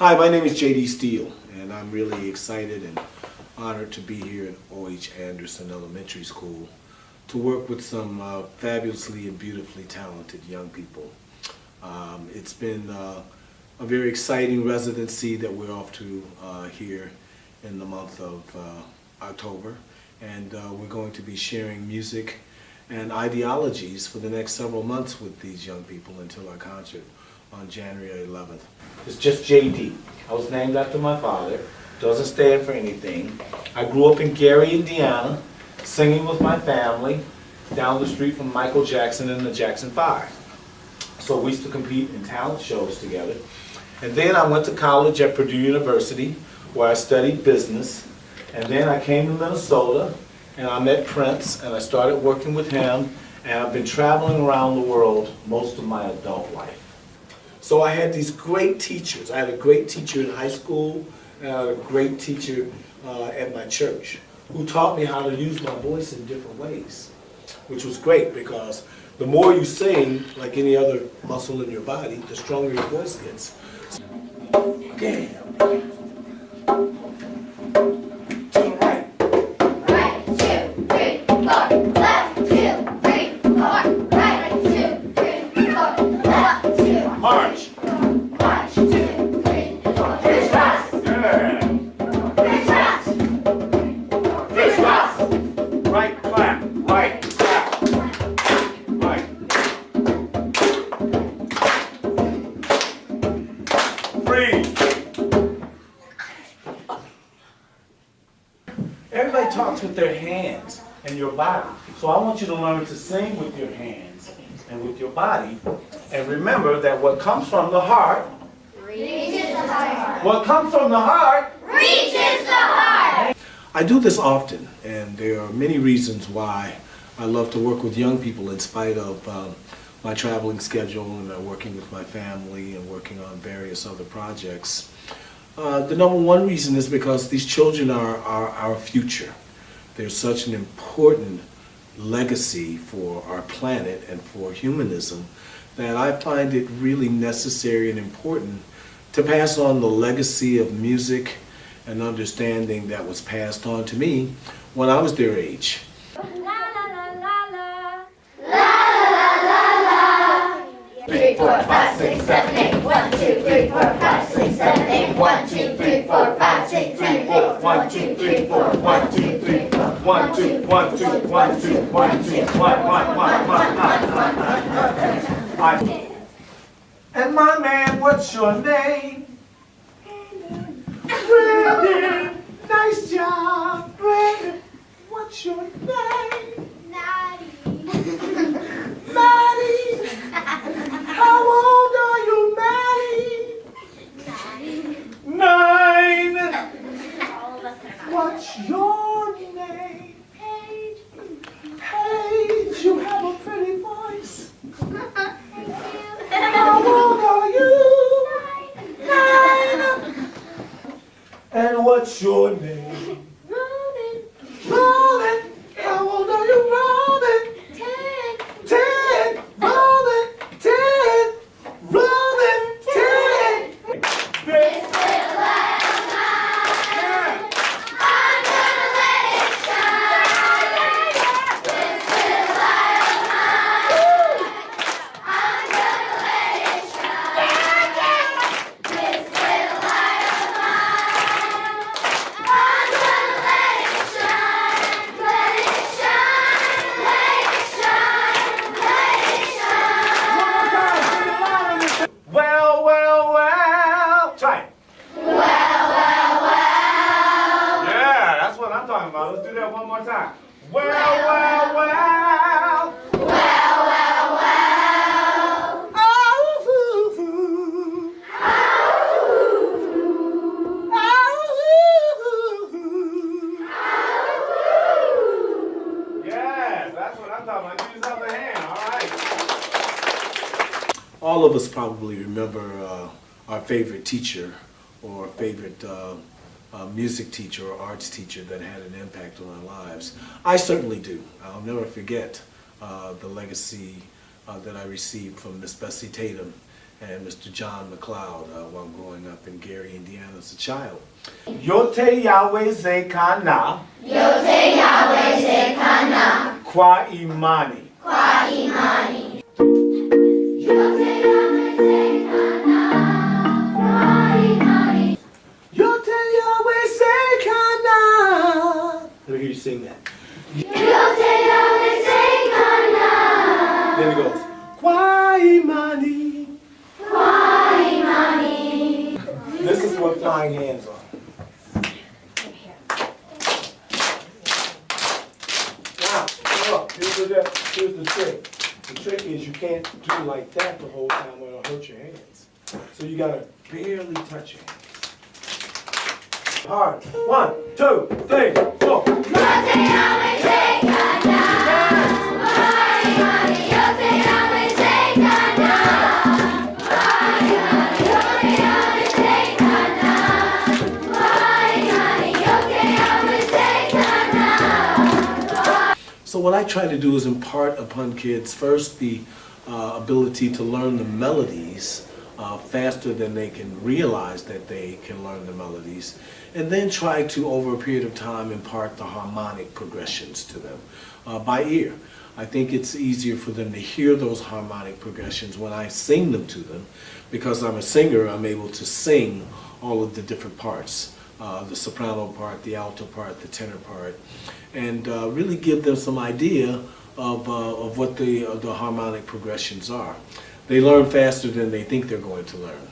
Hi, my name is J.D. Steele, and I'm really excited and honored to be here at O.H. Anderson Elementary School to work with some fabulously and beautifully talented young people. It's been a very exciting residency that we're off to here in the month of October, and we're going to be sharing music and ideologies for the next several months with these young people until our concert on January 11th. It's just JD. I was named after my father. Doesn't stand for anything. I grew up in Gary, Indiana, singing with my family down the street from Michael Jackson and the Jackson 5. So we used to compete in talent shows together. And then I went to college at Purdue University where I studied business. And then I came to Minnesota and I met Prince and I started working with him. And I've been traveling around the world most of my adult life. So I had these great teachers. I had a great teacher in high school, and I had a great teacher at my church who taught me how to use my voice in different ways, which was great because the more you sing, like any other muscle in your body, the stronger your voice gets. Okay. To the right. Right, 2, 3, 4. Left, 2, 3, 4. Right, 2, 3, 4. Left, 2. March. March, 2, 3, 4. Crisscross. Crisscross. Crisscross. Right clap. Right clap. Right. Freeze. Everybody talks with their hands and your body. So I want you to learn to sing with your hands and with your body. And remember that what comes from the heart Reaches the heart. What comes from the heart Reaches the heart. I do this often, and there are many reasons why I love to work with young people in spite of my traveling schedule and working with my family and working on various other projects. The number one reason is because these children are our future. They're such an important legacy for our planet and for humanism that I find it really necessary and important to pass on the legacy of music and understanding that was passed on to me when I was their age. La la la la la. La la la la la. 3, 4, 5, 6, 7, 8. 1, 2, 3, 4, 5, 6, 7, 8. 1, 2, 3, 4, 5, 6, 7, 8. 1, 2, 3, 4. 1, 2, 3, 4. 1, 2, 1, 2, 1, 2, 1, 2, 1, 1. And my man, what's your name? Brandon. Nice job, Brandon. What's your name? Maddie. Maddie. How old are you, Maddie? 9. All of us are not. What's your name? Paige. Paige, you have a pretty voice. Thank you. How old are you? 9. And what's your name? Robin. Robin. How old are you, Robin? 10. 10. Robin. 10. Robin. 10. This little light of mine, I'm gonna let it shine. This little light of mine, I'm gonna let it shine. This little light of mine, I'm gonna let it shine. Let it shine, let it shine, let it shine. Well, well, well. Try it. Well, well, well. Yeah, that's what I'm talking about. Let's do that one more time. Well, well, well. Well, well, well. Oh, ooh, ooh. Oh, ooh. Yes, that's what I'm talking about. Use the other hand. All right. All of us probably remember our favorite teacher or favorite music teacher or arts teacher that had an impact on our lives. I certainly do. I'll never forget the legacy that I received from Miss Bessie Tatum and Mr. John McLeod while growing up in Gary, Indiana as a child. Yote Yahweh Zekana. Yote Yahweh Zekana. Kwa imani. Kwa imani. Yote Yahweh Zekana. Kwa imani. Yote Yahweh Zekana. Let me hear you sing that. Yote Yahweh Zekana. Then it goes, Kwa imani. Kwa imani. This is what flying hands are. Now, look, here's the trick. The trick is you can't do like that the whole time or it'll hurt your hands. So you gotta barely touch your hands. Hard. 1, 2, 3, 4. Yote Yahweh Zekana. Kwa imani. Yote Yahweh Zekana. Kwa imani. Yote Yahweh Zekana. Kwa imani. Yote Yahweh Zekana. So what I try to do is impart upon kids first the ability to learn the melodies faster than they can realize that they can learn the melodies, and then try to, over a period of time, impart the harmonic progressions to them by ear. I think it's easier for them to hear those harmonic progressions when I sing them to them. Because I'm a singer, I'm able to sing all of the different parts, the soprano part, the alto part, the tenor part, and really give them some idea of what the harmonic progressions are. They learn faster than they think they're going to learn.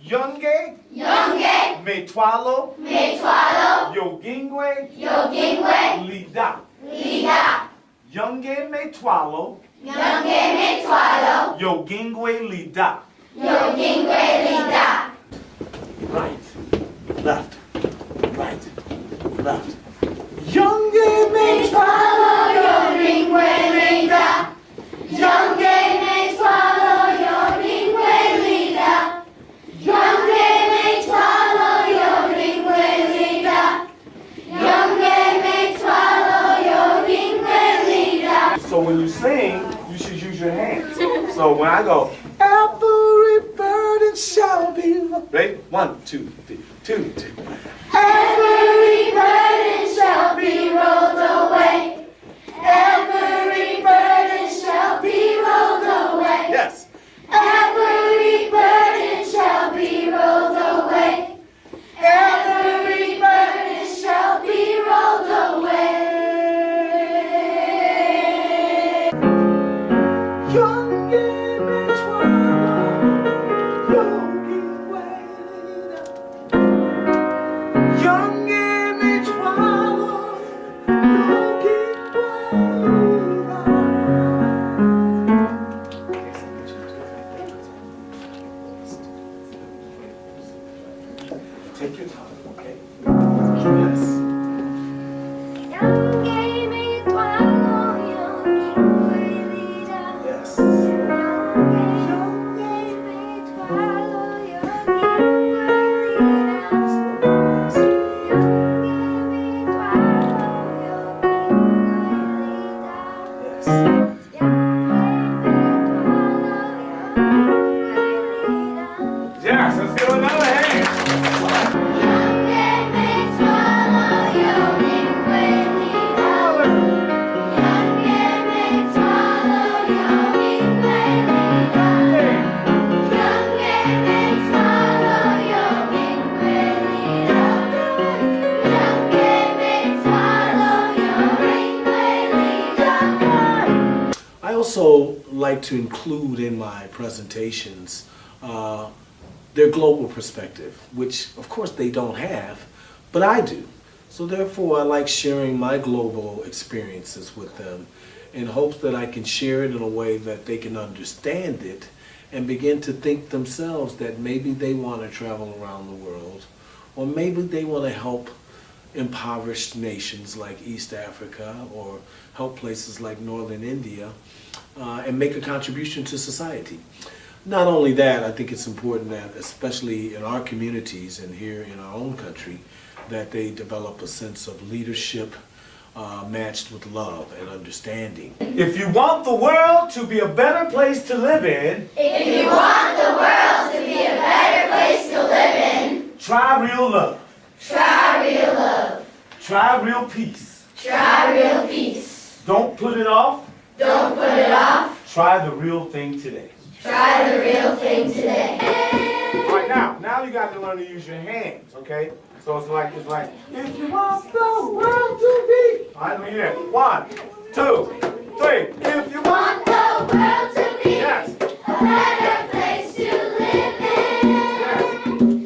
Yonge, Yonge. Metwalo, Metwalo. Yogingwe, Yogingwe. Lida. Lida. Yonge Metwalo, Yonge Metwalo. Yogingwe Lida. Yogingwe Lida. Right, left, right, left. Yonge Metwalo. Yogingwe Lida. Yonge Metwalo. Yogingwe Lida. Yonge Metwalo. Yogingwe Lida. Yonge Metwalo. Yogingwe Lida. So when you sing, you should use your hands. So when I go, every burden shall be. Ready? 1, 2, 3, 2, 2. Every burden shall be rolled away. Every burden shall be rolled away. Yes. Every burden shall be rolled away. Every burden shall be rolled away. Yonge Metwalo, Yogingwe Lida. Yonge Metwalo, Yogingwe Lida. Take your time, okay? Yes. Yonge Metwalo, Yogingwe Lida. Yes. Yonge Metwalo, Yogingwe Lida. Yes. Yes, let's give another hand. Yonge Metwalo, Yogingwe Lida. Yonge Metwalo, Yogingwe Lida. Yonge Metwalo, Yogingwe Lida. Yonge Metwalo, Yogingwe Lida. I also like to include in my presentations their global perspective, which of course they don't have, but I do. So therefore I like sharing my global experiences with them in hopes that I can share it in a way that they can understand it and begin to think themselves that maybe they want to travel around the world, or maybe they want to help impoverished nations like East Africa or help places like Northern India and make a contribution to society. Not only that, I think it's important that, especially in our communities and here in our own country, that they develop a sense of leadership, matched with love and understanding. If you want the world to be a better place to live in, If you want the world to be a better place to live in, try real love. try real love. Try real peace. Try real peace. Don't put it off. Don't put it off. Try the real thing today. Try the real thing today. All right, now you got to learn to use your hands, okay? So it's like, if you want the world to be. All right, let me hear it. 1, 2, 3. If you want. Want the world to be Yes. a better place to live in. Yes.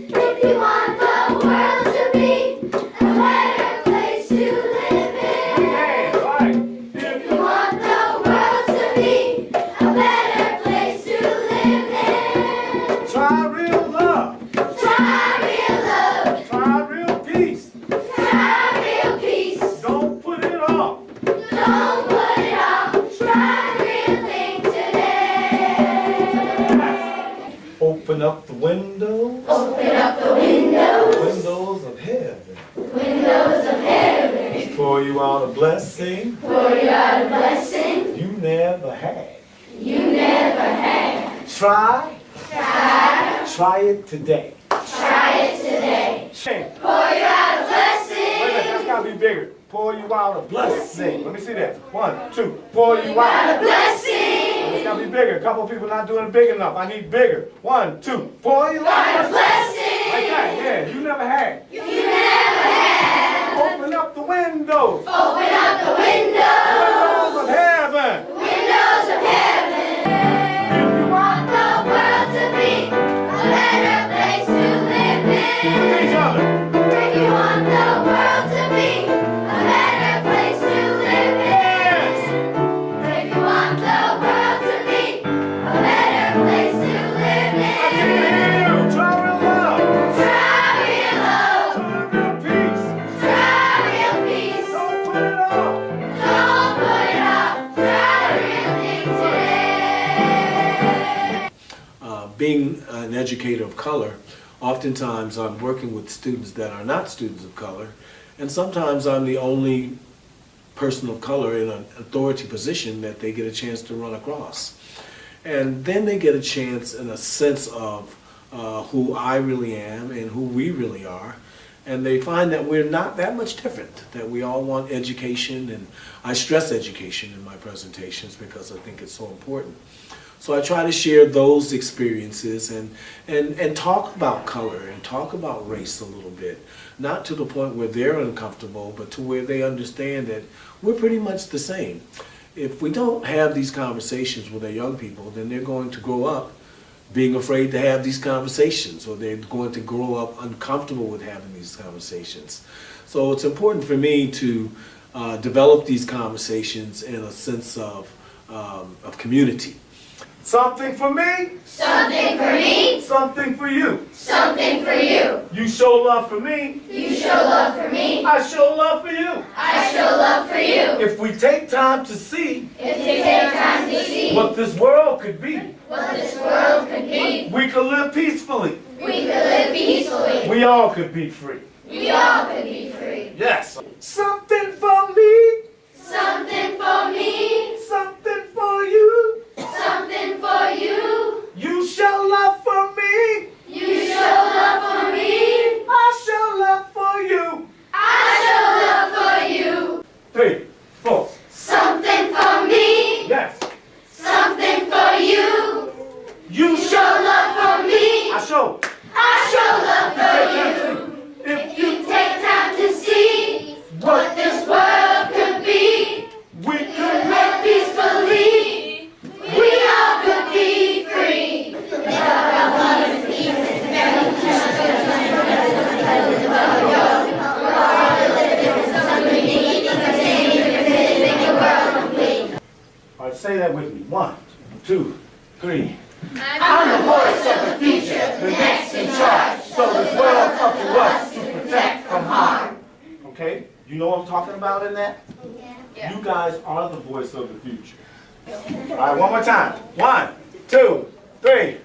If you want the world to be a better place to live in. Hands, right. If you want the world to be a better place to live in. Try real love. Try real love. Try real peace. Try real peace. Don't put it off. Don't put it off. Try real thing today. Open up the windows. Open up the windows. Windows of heaven. Windows of heaven. Pour you out a blessing Pour you out a blessing you never had. you never had. Try it today. Try it today. Change. Pour you out a Wait a minute, blessing. that's gotta be bigger. Pour you out a blessing. Let me see that. 1, 2. Pour you Out out. a blessing. It's gotta be bigger. A couple of people not doing it big enough. I need bigger. 1, 2. Pour you Out a out. Like blessing that, yeah. You never had. you never had. Open up the windows. Open up the windows. Windows of heaven. Windows of heaven. If you want Want the world to be a better place to live each in. other. If you want the world to be a better place to live Yes. in. If you want the world to be a better place to live I can in. hear you. Try real love. Try real love. Try real peace. Try real peace. Don't put it off. Don't put it off. Try real things today. Being an educator of color, oftentimes I'm working with students that are not students of color, and sometimes I'm the only person of color in an authority position that they get a chance to run across. And then they get a chance and a sense of who I really am and who we really are. And they find that we're not that much different, that we all want education, and I stress education in my presentations because I think it's so important. So I try to share those experiences and talk about color and talk about race a little bit. Not to the point where they're uncomfortable, but to where they understand that we're pretty much the same. If we don't have these conversations with our young people, then they're going to grow up being afraid to have these conversations, or they're going to grow up uncomfortable with having these conversations. So it's important for me to develop these conversations in a sense of community. Something for me. Something for me. Something for you. Something for you. You show love for me. You show love for me. I show love for you. I show love for you. If we take time to see If you take time to see what this world could be, what this world could be, we could live peacefully. we could live peacefully. We all could be free. We all could be free. Yes. Something for me. Something for me. Something for you. Something for you. You show love for me. You show love for me. I show love for you. I show love for you. 3, 4. Something for me. Yes. Something for you. You Show love for me. I show. I show love for you. If If you take time to see what this world could be, we could live peacefully. We all could be free. All right, say that with me. 1, 2, 3. I'm the voice of the future, the next in charge. So this world's up to us to protect from harm. Okay? You know what I'm talking about in that? Yeah. You guys are the voice of the future. All right, one more time. 1, 2, 3.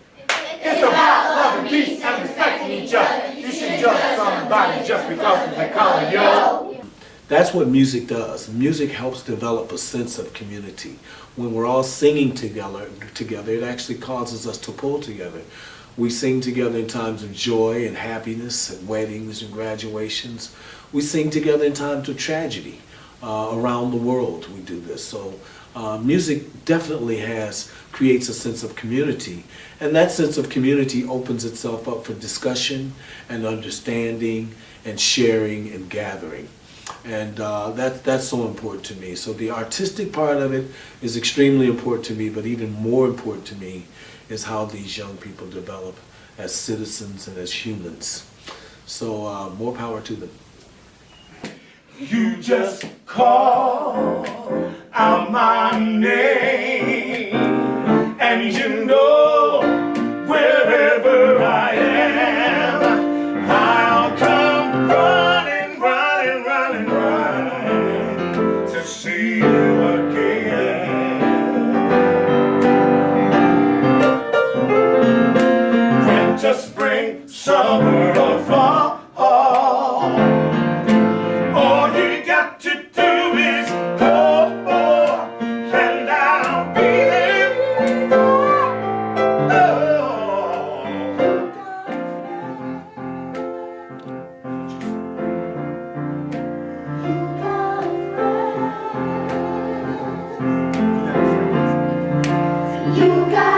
It's about love and peace and respecting each other. You should judge somebody just because of the color, yo. That's what music does. Music helps develop a sense of community. When we're all singing together, it actually causes us to pull together. We sing together in times of joy and happiness, at weddings and graduations. We sing together in times of tragedy. Around the world we do this. So music definitely creates a sense of community. And that sense of community opens itself up for discussion and understanding and sharing and gathering. And that's so important to me. So the artistic part of it is extremely important to me, but even more important to me is how these young people develop as citizens and as humans. So more power to them. You just call out my name, and you know wherever I am, I'll come running, running, running, running to see you again. Winter, spring, summer, or fall. You got